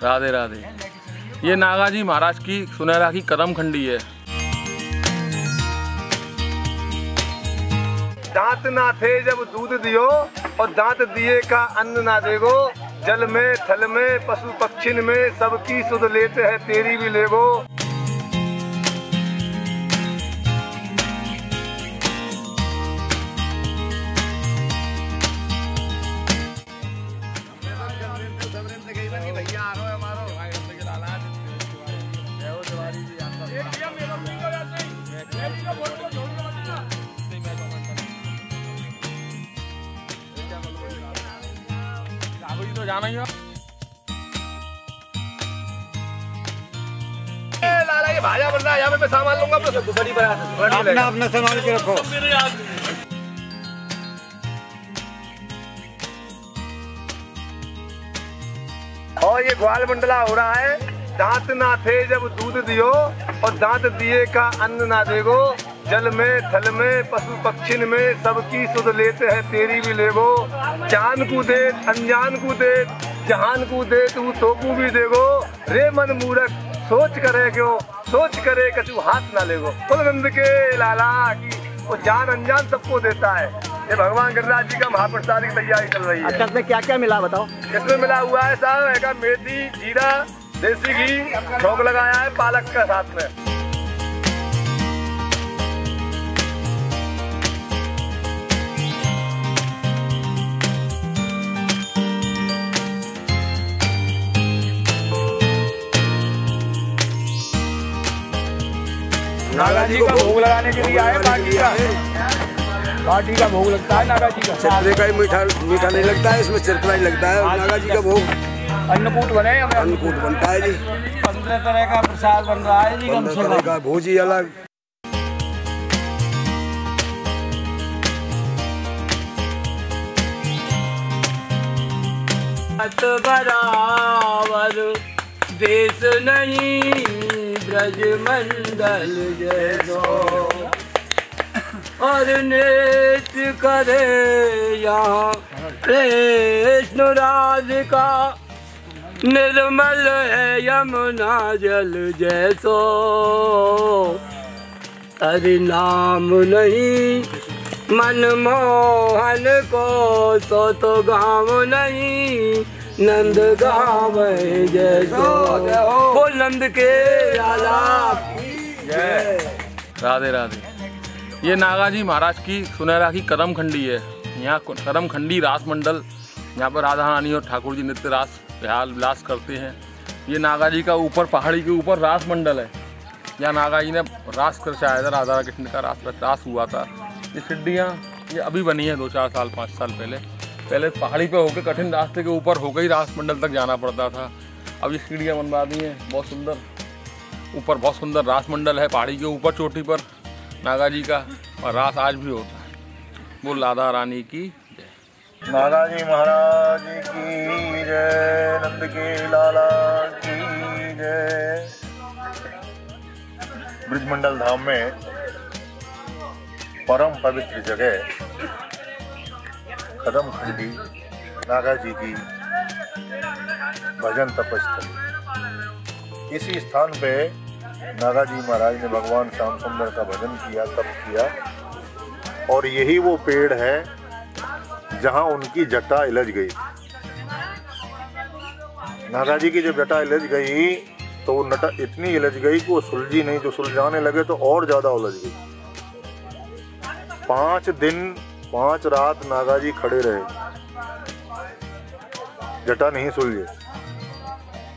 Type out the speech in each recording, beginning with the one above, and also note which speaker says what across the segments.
Speaker 1: राधे राधे। ये नागा जी महाराज की सुनहरा की कदम खंडी है।
Speaker 2: दांत ना थे जब दूध दियो और दांत दिए का अन्न ना देगो। जल में थल में पशु पक्षिन में सबकी सुध लेते हैं तेरी भी लेगो।
Speaker 1: तो जाना ही हो।
Speaker 2: लाला ये भाजा बन रहा है, यहाँ पे मैं सामान लूंगा अपना बड़ी बड़ा अपना सामान के रखो। और ये ग्वाल मंडला हो रहा है। दांत ना थे जब दूध दियो और दांत दिए का अन्न ना देगो। जल में थल में पशु पक्षिन में सबकी सुध लेते हैं तेरी भी लेगो। जान को दे अनजान को दे जहान को दे तू तो को भी देगो। रे मन मूर्ख सोच करे क्यों सोच करे कछु हाथ ना लेगो। कुल नंद के लाला की वो जान अनजान सबको देता है। ये भगवान गिरिराज जी का महाप्रसाद की तैयारी चल रही है।
Speaker 3: अच्छा, इसमें क्या क्या मिला बताओ?
Speaker 2: इसमें मिला हुआ है साहब है मेथी जीरा देसी घी छौंक लगाया है पालक का साथ में।
Speaker 3: नागा जी का भोग लगाने के लिए आए। बाटी का भोग लगता है नागा जी का।
Speaker 4: चिरकुरे का ही मीठा नहीं लगता है, इसमें चिरकुरा ही लगता है। नागा जी का भोग
Speaker 3: अन्नकूट बने,
Speaker 4: अन्नकूट बनता है जी।
Speaker 3: 15 तरह का प्रसाद बन रहा है जी।
Speaker 4: 15 तरह का भोजी अलग।
Speaker 3: बराबर देश नहीं ब्रज मंडल जैसो और नृत्य करे यहाँ कृष्ण राधिका। निर्मल है यमुना जल जैसो हरि नाम नहीं मनमोहन को सो तो गाँव नहीं नंद गाँव जैसो। वो नंद के लाला जय।
Speaker 1: राधे राधे। ये नागा जी महाराज की सुनहरा की कदम खंडी है। यहाँ कदम खंडी रास मंडल, यहाँ पर राधा रानी और ठाकुर जी नित्य रास विहार विलास करते हैं। ये नागा जी का ऊपर पहाड़ी के ऊपर रास मंडल है। यहाँ नागा जी ने रास करचाया था, राधा कृष्ण का रास हुआ था। ये सीढ़ियाँ ये अभी बनी है 2-4 साल 5 साल पहले पहाड़ी पे होकर कठिन रास्ते के ऊपर होकर ही रास मंडल तक जाना पड़ता था। अब ये सीढ़ियाँ बनवा दी हैं बहुत सुंदर। ऊपर बहुत सुंदर रास मंडल है पहाड़ी के ऊपर चोटी पर नागा जी का, और रास आज भी होता है। वो राधा रानी की जय।
Speaker 2: नागा जी महाराज की जय। नंद के लाला की जय। ब्रिजमंडल धाम में परम पवित्र जगह कदम खंडी नागा जी की भजन तपस्थल। इसी स्थान पे नागा जी महाराज ने भगवान श्याम सुंदर का भजन किया, तप किया। और यही वो पेड़ है जहां उनकी जटा इलझ गई। नागा जी की जब जटा इलझ गई तो वो नटा इतनी इलझ गई कि वो सुलझी नहीं। जो सुलझाने लगे तो और ज्यादा उलझ गई। 5 दिन 5 रात नागा जी खड़े रहे, जटा नहीं सुलझे।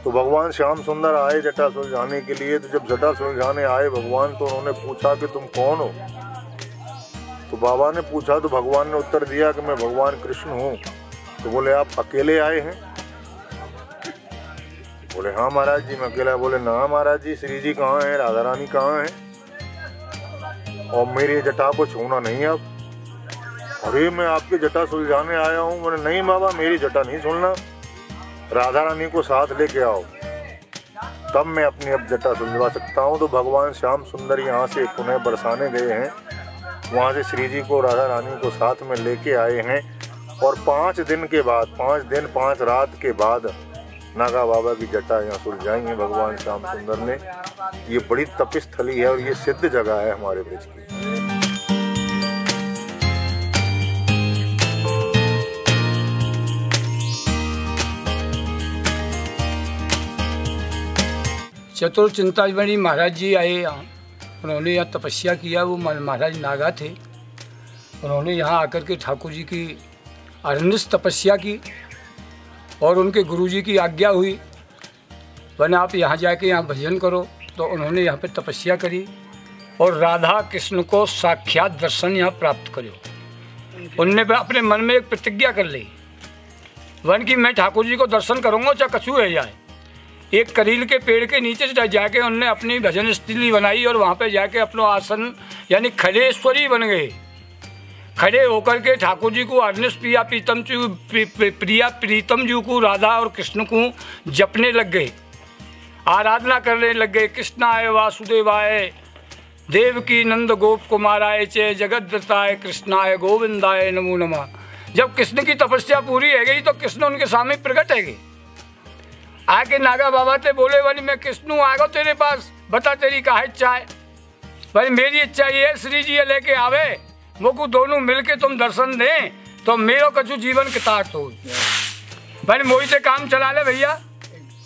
Speaker 2: तो भगवान श्याम सुंदर आए जटा सुलझाने के लिए। तो जब जटा सुलझाने आए भगवान तो उन्होंने पूछा कि तुम कौन हो। तो बाबा ने पूछा तो भगवान ने उत्तर दिया कि मैं भगवान कृष्ण हूँ। तो बोले आप अकेले आए हैं? बोले हाँ महाराज जी मैं अकेला। बोले ना महाराज जी, श्री जी कहाँ हैं, राधा रानी कहाँ हैं, और मेरी जटा को छूना नहीं आप। अरे मैं आपकी जटा सुलझाने आया हूँ। बोले नहीं बाबा मेरी जटा नहीं सुलझना, राधा रानी को साथ लेके आओ तब मैं अपनी अब जटा सुलझवा सकता हूँ। तो भगवान श्याम सुंदर यहाँ से पुनः बरसाने गए हैं। वहाँ से श्री जी को राधा रानी को साथ में लेके आए हैं
Speaker 5: और 5 दिन के बाद, 5 दिन 5 रात के बाद नागा बाबा की जटा यहाँ सुलझाई है भगवान श्याम सुंदर ने। ये बड़ी तपस्थली है और ये सिद्ध जगह है हमारे ब्रज की।
Speaker 3: चतुर चिंतामणि महाराज जी आए यहाँ, उन्होंने यहाँ तपस्या किया। वो महाराज नागा थे, उन्होंने यहाँ आकर के ठाकुर जी की अरनिश तपस्या की और उनके गुरुजी की आज्ञा हुई, वरना आप यहाँ जाके यहाँ भजन करो। तो उन्होंने यहाँ पे तपस्या करी और राधा कृष्ण को साक्षात दर्शन यहाँ प्राप्त करो। उनने अपने मन में एक प्रतिज्ञा कर ली, वन की मैं ठाकुर जी को दर्शन करूँगा चाहे कछु है जाए। एक करील के पेड़ के नीचे जाके उनने अपनी भजन स्थली बनाई और वहाँ पे जाके अपना आसन यानी खड़ेश्वरी बन गए। खड़े होकर के ठाकुर जी को अरनिश प्रिया प्रीतम जी को राधा और कृष्ण को जपने लग गए, आराधना करने लग गए। कृष्णाय वासुदेवाय देवकी नंद गोप कुमाराय चे जगद्दत्ताय कृष्णाय गोविंदाय नमो नमः। जब कृष्ण की तपस्या पूरी है गई तो कृष्ण उनके सामने प्रकट है गए। आके नागा बाबा ते बोले, वाली मैं कृष्ण आ गो तेरे पास, बता तेरी क्या इच्छा है। भाई मेरी इच्छा ये है श्री जी लेके आवे, मुझको दोनों मिलके तुम दर्शन दें तो मेरो कछु जीवन कितार्थ हो। भाई मोही से काम चला ले भैया।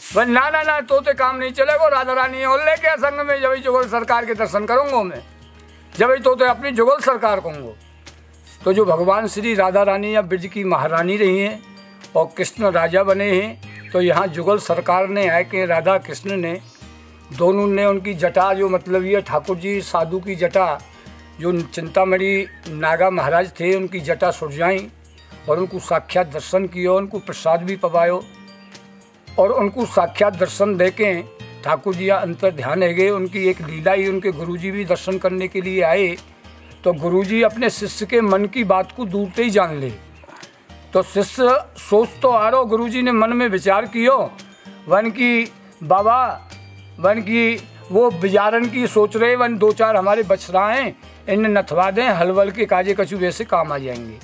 Speaker 3: भाई ना ना ना तो ते काम नहीं चलेगा। राधा रानी और लेके संग में जब जुगल सरकार के दर्शन करूँगा मैं, जब तो अपनी जुगल सरकार कहूँगा। तो जो भगवान श्री राधा रानी या ब्रज की महारानी रही हैं और कृष्ण राजा बने हैं, तो यहाँ जुगल सरकार ने आए कि राधा कृष्ण ने दोनों ने उनकी जटा, जो मतलब ये ठाकुर जी साधु की जटा, जो चिंतामणि नागा महाराज थे उनकी जटा सुरझाई और उनको साक्षात दर्शन किया, उनको प्रसाद भी पवायो और उनको साक्षात दर्शन देके ठाकुर जी अंतर ध्यान है गए। उनकी एक लीला ही, उनके गुरुजी भी दर्शन करने के लिए आए तो गुरुजी अपने शिष्य के मन की बात को दूरते ही जान ले। तो शिष्य सोच तो आ रहा, गुरुजी ने मन में विचार कियो वन की बाबा, वन की वो बिजारन की सोच रहे, वन 2-4 हमारे बछड़ाएँ इन्हें नथवा दें, हलवल के काजे कछु वैसे काम आ जाएंगे।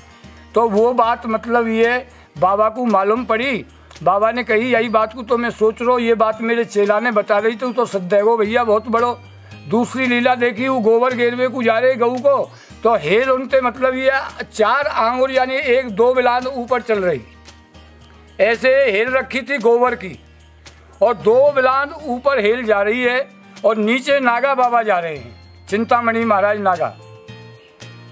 Speaker 3: तो वो बात मतलब ये बाबा को मालूम पड़ी। बाबा ने कही यही बात को तो मैं सोच रहा हूँ, ये बात मेरे चेला ने बता रही थी तो सदैगो भैया बहुत बड़ो। दूसरी लीला देखी, वो गोबर गेरवे को जा रहे गऊ को, तो हेल उनते मतलब ये 4 आंगुर यानी 1-2 बिलान ऊपर चल रही, ऐसे हेल रखी थी गोबर की और 2 बिलान ऊपर हेल जा रही है और नीचे नागा बाबा जा रहे हैं, चिंतामणि महाराज नागा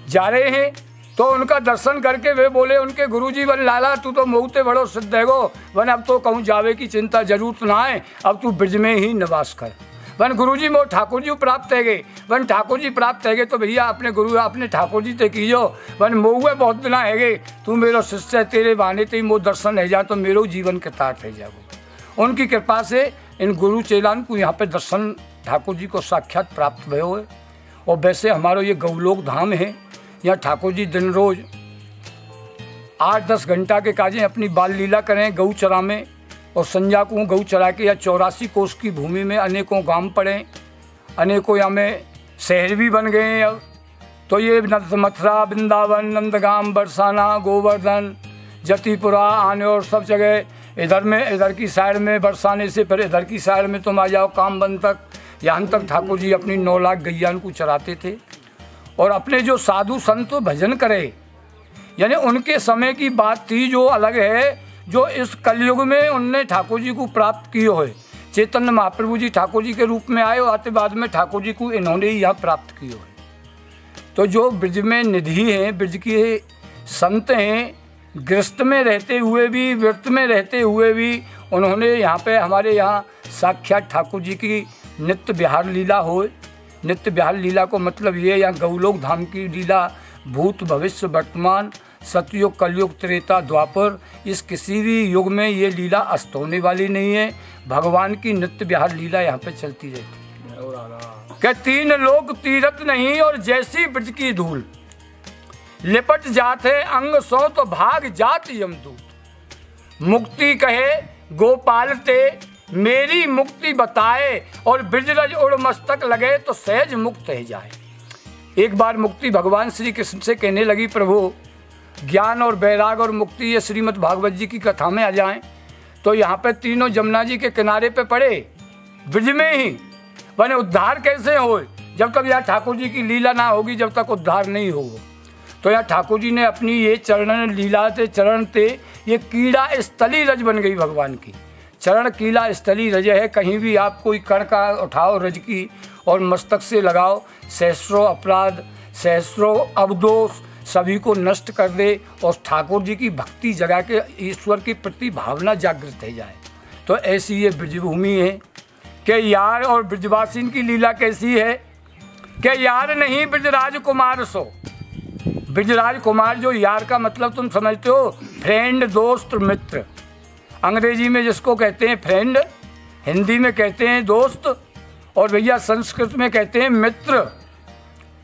Speaker 3: जा रहे हैं। तो उनका दर्शन करके वे बोले उनके गुरुजी, वन लाला तू तो मोहते बड़ो सिद्ध है गो, वन अब तो कहूँ जावे की चिंता जरूरत ना है, अब तू ब्रज में ही निवास कर। वन गुरुजी मोह ठाकुर जी प्राप्त है गए, वन ठाकुर जी प्राप्त है गए तो भैया अपने गुरु अपने ठाकुर जी ते कीजो, वन मोहुए बहुत दिन है गए, तू मेरो शिष्य तेरे बहाने ते मोह दर्शन है जा तो मेरो जीवन के तार है जाओ। उनकी कृपा से इन गुरु चेलान को यहाँ पे दर्शन ठाकुर जी को साक्षात प्राप्त भयो है। और वैसे हमारा ये गौलोक धाम है, यहाँ ठाकुर जी दिन रोज 8-10 घंटा के काजें अपनी बाल लीला करें गऊ चरा में, और संजा को गऊ चरा के या 84 कोस की भूमि में अनेकों गांव पड़े, अनेकों यहाँ में शहर भी बन गए हैं अब। तो ये मथुरा, वृंदावन, नंदगाम, बरसाना, गोवर्धन, जतिपुरा आने और सब जगह इधर की साइड में बरसाने से फिर इधर की साइड में तुम आ जाओ कामबन तक, यहाँ तक ठाकुर जी अपनी 9 लाख गैयान को चराते थे। और अपने जो साधु संत भजन करे, यानी उनके समय की बात थी जो अलग है, जो इस कलयुग में उनने ठाकुर जी को प्राप्त किए हुए। चैतन्य महाप्रभु जी ठाकुर जी के रूप में आए और आते बाद में ठाकुर जी को इन्होंने ही यहाँ प्राप्त किए हुए। तो जो ब्रज में निधि हैं, ब्रज के संत हैं, गृहस्थ में रहते हुए भी, व्रत में रहते हुए भी उन्होंने यहाँ पे हमारे यहाँ साक्षात ठाकुर जी की नित्य विहार लीला हो। नित्य विहार लीला को मतलब ये, यहाँ गौलोक धाम की लीला भूत भविष्य वर्तमान सतयुग कलयुग त्रेता द्वापर, इस किसी भी युग में ये लीला अस्त होने वाली नहीं है। भगवान की नित्य विहार लीला यहाँ पे चलती रहती है। कि 3 लोक तीरथ नहीं और जैसी ब्रज की धूल, लिपट जाते अंग सो तो भाग जात यमदूत। मुक्ति कहे गोपाल ते मेरी मुक्ति बताए, और ब्रजरज उड़ मस्तक लगे तो सहज मुक्त है जाए। एक बार मुक्ति भगवान श्री कृष्ण से कहने लगी, प्रभु ज्ञान और वैराग और मुक्ति ये श्रीमद् भागवत जी की कथा में आ जाएं तो यहाँ पे तीनों जमुना जी के किनारे पे पड़े, ब्रिज में ही। बने उद्धार कैसे हो? जब तक यहाँ ठाकुर जी की लीला ना होगी, जब तक उद्धार नहीं होगा। तो यहाँ ठाकुर जी ने अपनी ये चरण लीला से चरण से ये कीड़ा स्थली रज बन गई भगवान की। चरण कीला स्थली रज है। कहीं भी आप कोई कण का उठाओ रज की और मस्तक से लगाओ, सहस्रों अपराध, सहस्रों अवदोष सभी को नष्ट कर दे और ठाकुर जी की भक्ति जगा के ईश्वर की प्रति भावना जागृत हो जाए। तो ऐसी ये ब्रजभूमि है कि यार, और ब्रजवासिन की लीला कैसी है कि यार नहीं ब्रजराज कुमार सो। ब्रजराज कुमार जो यार का मतलब तुम समझते हो, फ्रेंड, दोस्त, मित्र। अंग्रेजी में जिसको कहते हैं फ्रेंड, हिंदी में कहते हैं दोस्त, और भैया संस्कृत में कहते हैं मित्र।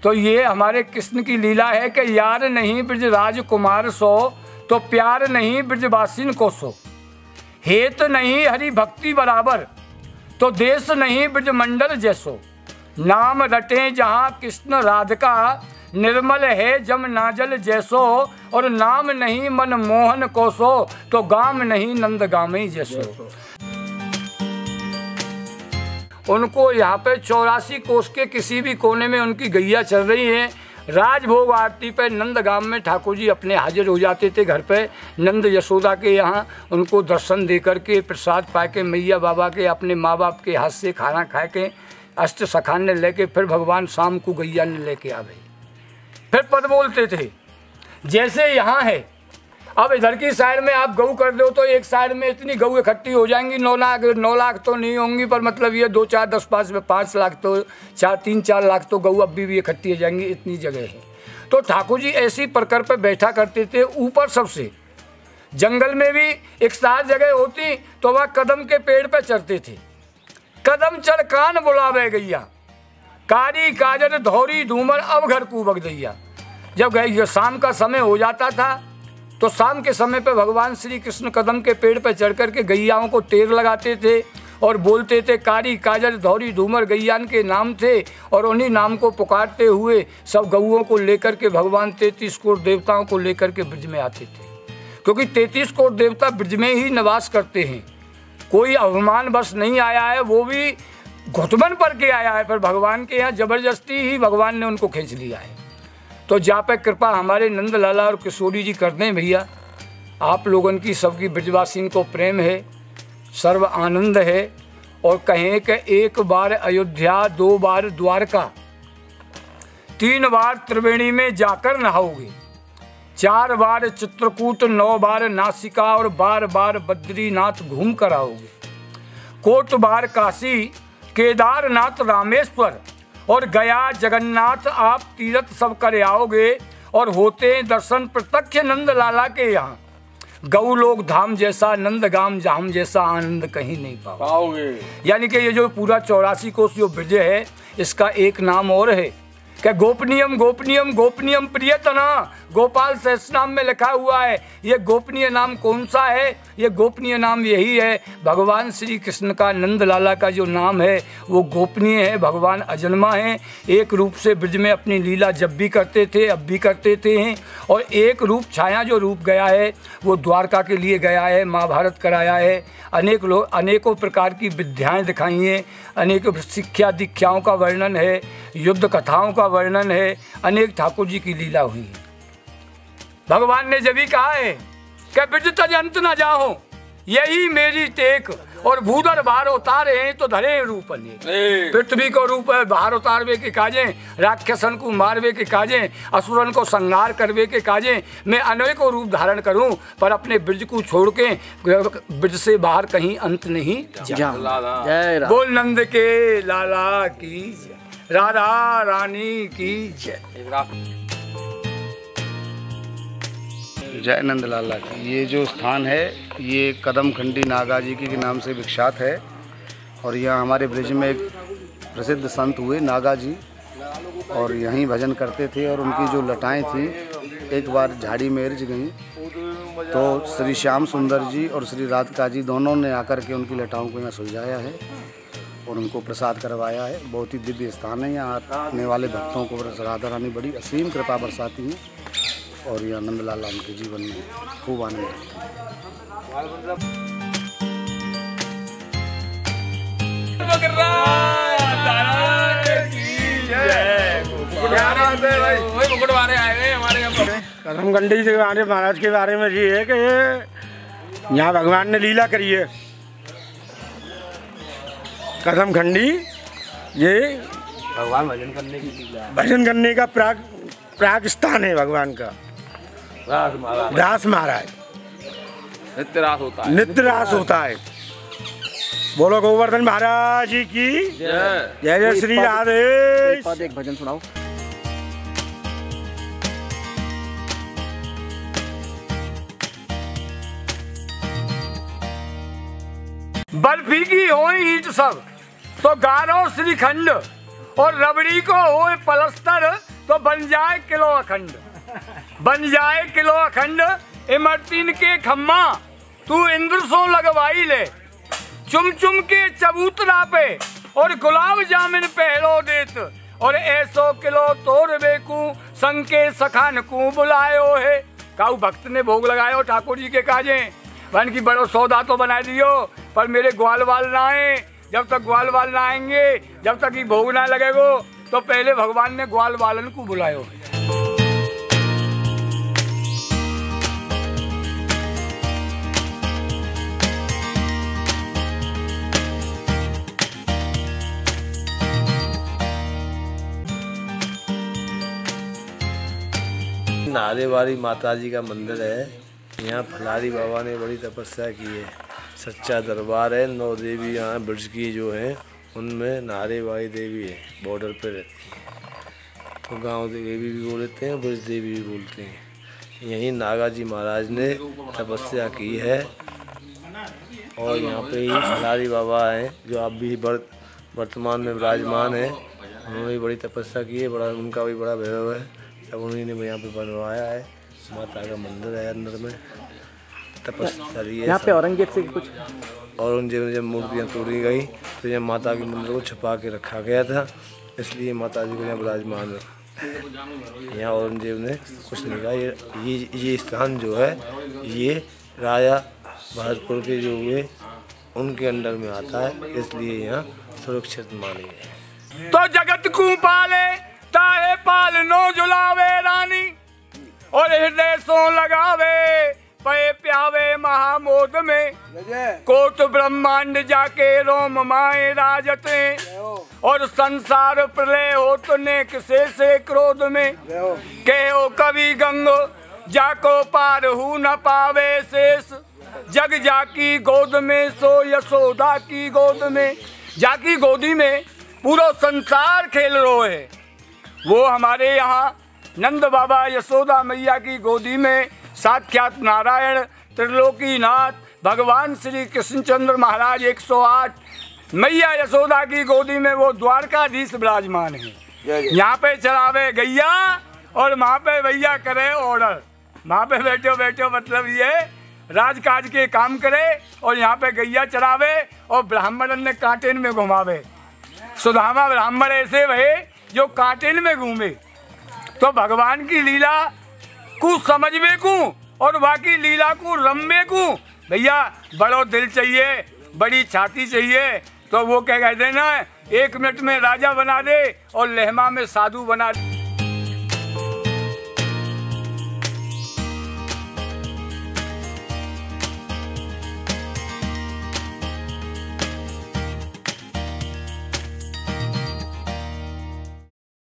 Speaker 3: तो ये हमारे कृष्ण की लीला है कि यार नहीं ब्रजराज कुमार सो, तो प्यार नहीं ब्रजवासिन को सो। हेत नहीं हरि भक्ति बराबर, तो देश नहीं ब्रजमंडल जैसो। नाम रटे जहाँ कृष्ण राधिका, निर्मल है जम नाजल जैसो। और नाम नहीं मन मोहन को सो, तो गाम नहीं नंद गामे जैसो। उनको यहाँ पे 84 कोस के किसी भी कोने में उनकी गैया चल रही है। राजभोग आरती पे नंदगाम में ठाकुर जी अपने हाजिर हो जाते थे घर पे, नंद यशोदा के यहाँ उनको दर्शन दे करके, प्रसाद पा के, मैया बाबा के, अपने माँ बाप के हाथ से खाना खा के, अष्ट सखाने लेके फिर भगवान शाम को गैया ने लेके आवे। फिर पद बोलते थे जैसे यहाँ है। अब इधर की साइड में आप गऊ कर दो तो एक साइड में इतनी गऊ इकट्ठी हो जाएंगी, 9 लाख तो नहीं होंगी, पर मतलब ये 2, 4, 10, 5 लाख तो 3-4 लाख तो गऊ अभी भी इकट्ठी हो जाएंगी, इतनी जगह है। तो ठाकुर जी ऐसी प्रकार पे बैठा करते थे ऊपर सबसे। जंगल में भी एक साथ जगह होती तो वह कदम के पेड़ पे चढ़ते थे। कदम चढ़ कान बुलावे गैया, कारी काजर धौरी धूमर अब घर कूबक दैया। जब शाम का समय हो जाता था तो शाम के समय पे भगवान श्री कृष्ण कदम के पेड़ पर चढ़ कर के गैयाओं को टेर लगाते थे और बोलते थे कारी काजल धौरी धूमर गैयान के नाम थे। और उन्हीं नाम को पुकारते हुए सब गऊओं को लेकर के भगवान 33 करोड़ देवताओं को लेकर के ब्रज में आते थे, क्योंकि 33 करोड़ देवता ब्रज में ही निवास करते हैं। कोई अभिमान बस नहीं आया है, वो भी घुटमन पर के आया है, पर भगवान के यहाँ जबरदस्ती ही भगवान ने उनको खींच लिया है। तो जहाँ पे कृपा हमारे नंद लाला और किशोरी जी करते हैं भैया, आप लोगों की सबकी ब्रजवासिन को प्रेम है, सर्व आनंद है। और कहें कि 1 बार अयोध्या, 2 बार द्वारका, 3 बार त्रिवेणी में जाकर नहाओगे, 4 बार चित्रकूट, 9 बार नासिका और 12 बार बद्रीनाथ घूम कर आओगे। कोट बार काशी, केदारनाथ, रामेश्वर और गया, जगन्नाथ आप तीर्थ सब कर आओगे। और होते हैं दर्शन प्रत्यक्ष नंद लाला के यहाँ। गौ लोग धाम जैसा, नंदगाम जाम जैसा आनंद कहीं नहीं पाओगे। यानी कि ये जो पूरा 84 कोस जो ब्रज है, इसका एक नाम और है कि गोपनीयम गोपनीयम गोपनीयम प्रियतना। गोपाल सहस्रनाम में लिखा हुआ है। ये गोपनीय नाम कौन सा है? ये गोपनीय नाम यही है, भगवान श्री कृष्ण का, नंद लाला का जो नाम है वो गोपनीय है। भगवान अजन्मा है, एक रूप से ब्रज में अपनी लीला जब भी करते थे, अब भी करते थे हैं। और एक रूप छाया जो रूप गया है वो द्वारका के लिए गया है, महाभारत कराया है, अनेक लोग अनेकों प्रकार की विद्याएँ दिखाई हैं, अनेक शिक्षा दीक्षाओं का वर्णन है, युद्ध कथाओं का वर्णन है, अनेक ठाकुर जी की लीला हुई है। भगवान ने जब ही कहा है कि ब्रज तज अंत न जाओ, यही मेरी टेक। और भूधर बाहर उतारे हैं तो धरे रूप अनेक। पृथ्वी को रूप है बाहर उतारवे के काजे, राक्षसन को मारवे के काजे, असुरन को संहार करवे के काजे मैं अनेकों रूप धारण करूं, पर अपने ब्रज को छोड़ के ब्रज से बाहर कहीं अंत नहीं जाऊं। बोल नंद के लाला की जय, राधा रानी की जय।
Speaker 6: जय नंद लाला की। ये जो स्थान है ये कदम खंडी नागा जी के नाम से विख्यात है। और यहाँ हमारे ब्रज में एक प्रसिद्ध संत हुए नागा जी, और यहीं भजन करते थे। और उनकी जो लटाएं थी एक बार झाड़ी में रिझ गई, तो श्री श्याम सुंदर जी और श्री राधिका जी दोनों ने आकर के उनकी लटाओं को यहाँ सुलझाया है और उनको प्रसाद करवाया है। बहुत ही दिव्य स्थान है। यहाँ आने वाले भक्तों को राधा रानी बड़ी असीम कृपा बरसाती हैं। और ये आनंद लाला उनके जीवन में खूब आनंद
Speaker 3: कदमखंडी से हमारे महाराज के बारे में ये है कि यहाँ भगवान ने लीला करी है। कदमखंडी ये
Speaker 4: भगवान भजन करने की लीला,
Speaker 3: भजन करने का प्राग स्थान है भगवान का। रास महाराज
Speaker 1: नित्य रास होता है,
Speaker 3: नित्य रास होता है। बोलो गोवर्धन महाराज जी की
Speaker 1: जय।
Speaker 3: जय जय श्री राधे।
Speaker 4: एक भजन सुनाओ।
Speaker 3: बर्फी की हो ईट सब तो गारो श्रीखंड, और रबड़ी को हो पलस्तर तो बन जाए किलो अखंड। बन जाए किलो अखंड इमरतीन के खम्मा, तू इंद्र सो लगवाई ले। चुम चुम के चबूतरा पे और गुलाब जामुन पहलो देत, और ऐसो किलो तोड़ बेकू संग के सखान को बुलायो है। काऊ भक्त ने भोग लगायो ठाकुर जी के काजे, वन की बड़ो सौदा तो बना दियो, पर मेरे ग्वाल वाल ना आए। जब तक ग्वाल वाल ना आएंगे, जब तक ये भोग ना लगेगो, तो पहले भगवान ने ग्वाल वालन को बुलायो।
Speaker 7: नारेवाली माता जी का मंदिर है। यहाँ फलारी बाबा ने बड़ी तपस्या की है। सच्चा दरबार है। 9 देवी यहाँ ब्रज की जो है, उनमें नारेवाली देवी है। बॉर्डर पे रहती है, तो गांव देवी भी बोलते हैं, ब्रज देवी भी बोलते हैं। यहीं नागा जी महाराज ने तपस्या की है, और यहाँ पे ही फलारी बाबा हैं जो आप भी वर्तमान में विराजमान है। उन्होंने भी बड़ी तपस्या की है, बड़ा उनका भी बड़ा वैभव है। तब उन्होंने यहाँ पे बनवाया है। माता का मंदिर है, अंदर में तपस्या है।
Speaker 4: यहाँ पे औरंगजेब से कुछ,
Speaker 7: औरंगजेब ने जब मूर्तियाँ तोड़ी गई तो यहाँ माता के मंदिर को छुपा के रखा गया था, इसलिए माता जी को यहाँ विराजमान है। यहाँ औरंगजेब ने कुछ नहीं कहा। ये स्थान जो है, ये राजा भरतपुर के जो हुए उनके अंडर में आता है, इसलिए यहाँ सुरक्षित मानी है।
Speaker 3: तो जगत को पाले ताहे पाल नो जुलावे रानी, और हृदय सो लगावे पे प्यावे महामोद में। कोट ब्रह्मांड जाके रोम माए राजते, और संसार प्रलय हो तो नेक से क्रोध में। कहो कवि गंगो जाको पार हु न पावे शेष, जग जाकी गोद में सो यशोदा की गोद में। जाकी गोदी में पूरा संसार खेल रो है। वो हमारे यहाँ नंद बाबा यशोदा मैया की गोदी में साक्षात नारायण त्रिलोकीनाथ भगवान श्री कृष्णचंद्र महाराज 108 मैया यशोदा की गोदी में वो द्वारकाधीश विराजमान है। यहाँ पे चलावे गैया, और वहाँ पे भैया करे ऑर्डर। वहाँ पे बैठो बैठो मतलब ये राजकाज के काम करे, और यहाँ पे गैया चलावे, और ब्राह्मण ने कांटेन में घुमावे। सुदामा ब्राह्मण ऐसे भये जो कांटेन में घूमे। तो भगवान की लीला को समझवे को और बाकी लीला को रमवे को भैया बड़ो दिल चाहिए, बड़ी छाती चाहिए। तो वो क्या कहते हैं ना, 1 मिनट में राजा बना दे और लहमा में साधु बना दे।